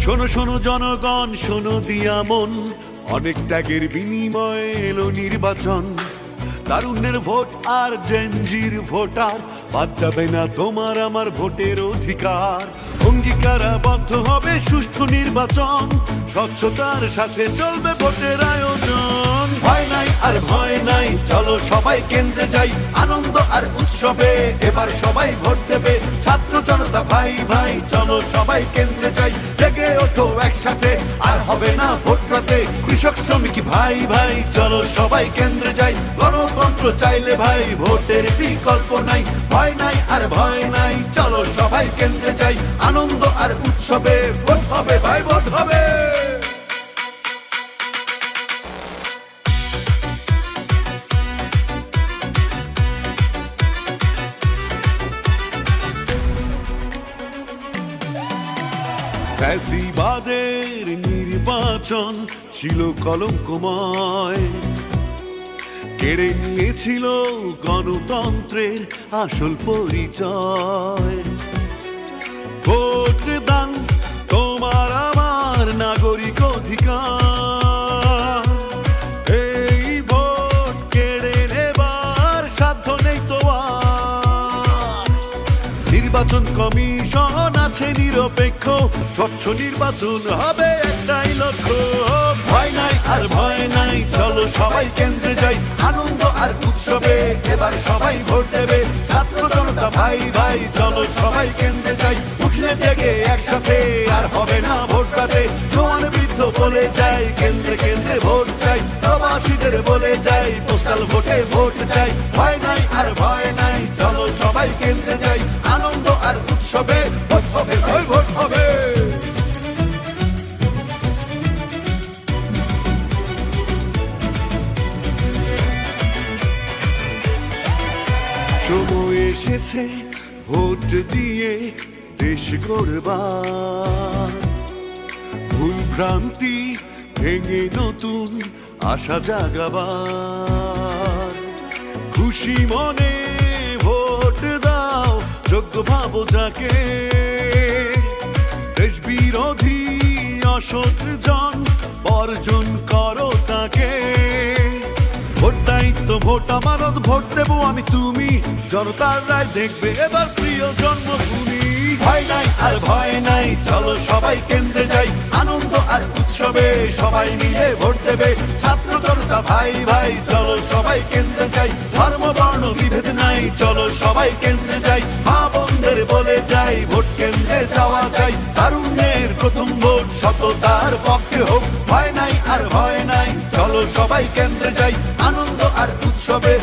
শোনো শোনো জনগণ, শোনো দিয়া মন, অনেক ত্যাগের বিনিময়ে এলো নির্বাচন। তারুণ্যের ভোট আর জেনজির ভোটার, বাদ যাবে না তোমার আমার ভোটের অধিকার। অঙ্গীকারাবদ্ধ হবে সুষ্ঠু নির্বাচন, স্বচ্ছতার সাথে চলবে ভোটের আয়োজন। ভয় নাই আর ভয় নাই, চলো সবাই কেন্দ্রে যাই, আনন্দ আর উৎসবে এবার সবাই ভোট দেবে। ছাত্র জনতা ভাই ভাই, চলো সবাই কেন্দ্রে যাই, জেগে ওঠো একসাথে, আর হবে না ভোট রাতে। কৃষক শ্রমিক ভাই ভাই, চলো সবাই কেন্দ্রে যাই, গণতন্ত্র চাইলে ভাই ভোটের বিকল্প নাই। ভয় নাই আর ভয় নাই, চলো সবাই কেন্দ্রে যাই, আনন্দ আর উৎসবে ভোট হবে ভাই, ভোট হবে। ফ্যাসিবাদের নির্বাচন ছিল কলঙ্কময়, কেড়ে নিয়েছিল গণতন্ত্রের আসল পরিচয়। ভোট দান তোমার আমার নাগরিক অধিকার, এই ভোট কেড়ে নেবার সাধ্য নেই তোমার। নির্বাচন কমিশন আছে নিরপেক্ষ, স্বচ্ছ নির্বাচন হবে একটাই লক্ষ্য। ভয় নাই আর ভয় নাই, চলো সবাই কেন্দ্রে যাই, আনন্দ আর উৎসবে এবার সবাই ভোট দেবে। ছাত্র জনতা ভাই ভাই, চলো সবাই কেন্দ্রে যাই, উঠলে জেগে একসাথে, আর হবে না ভোট রাতে। জওয়ান বৃদ্ধ বলে যাই, কেন্দ্রে কেন্দ্রে ভোট চাই, প্রবাসীদের বলে যাই, পোস্টাল ভোটে ভোট চাই। ভয় নাই আর ভয় নাই, চলো সবাই কেন্দ্রে যাই, আনন্দ আর উৎসবে ভোট হবে ভাই, ভোট হবে। সময় এসেছে ভোট দিয়ে দেশ গড়বার, ভুল ভ্রান্তি ভেঙে নতুন আশা জাগাবার। খুশি মনে ভোট দাও, যোগ্য ভাবো যাকে, দেশ বিরোধী অসৎ জন বর্জন করো তাকে। ভোট দায়িত্ব, ভোট আমানত, ভোট দেবো আমি তুমি, জনতার রায় দেখবে এবার প্রিয় জন্মভূমি। ভয় নাই আর ভয় নাই, চলো সবাই কেন্দ্রে যাই, আনন্দ আর উৎসবে সবাই মিলে ভোট দেবে। ছাত্র জনতা ভাই ভাই, চলো সবাই কেন্দ্রে যাই, ধর্ম বর্ণ বিভেদ নাই, চলো সবাই কেন্দ্রে যাই। মা বোনদের বলে যাই, ভোট কেন্দ্রে যাওয়া যায়, তারুণ্যের প্রথম ভোট সততার পক্ষে হোক। ভয় নাই আর ভয় নাই, চলো সবাই কেন্দ্রে যাই, আনন্দ আর উৎসবে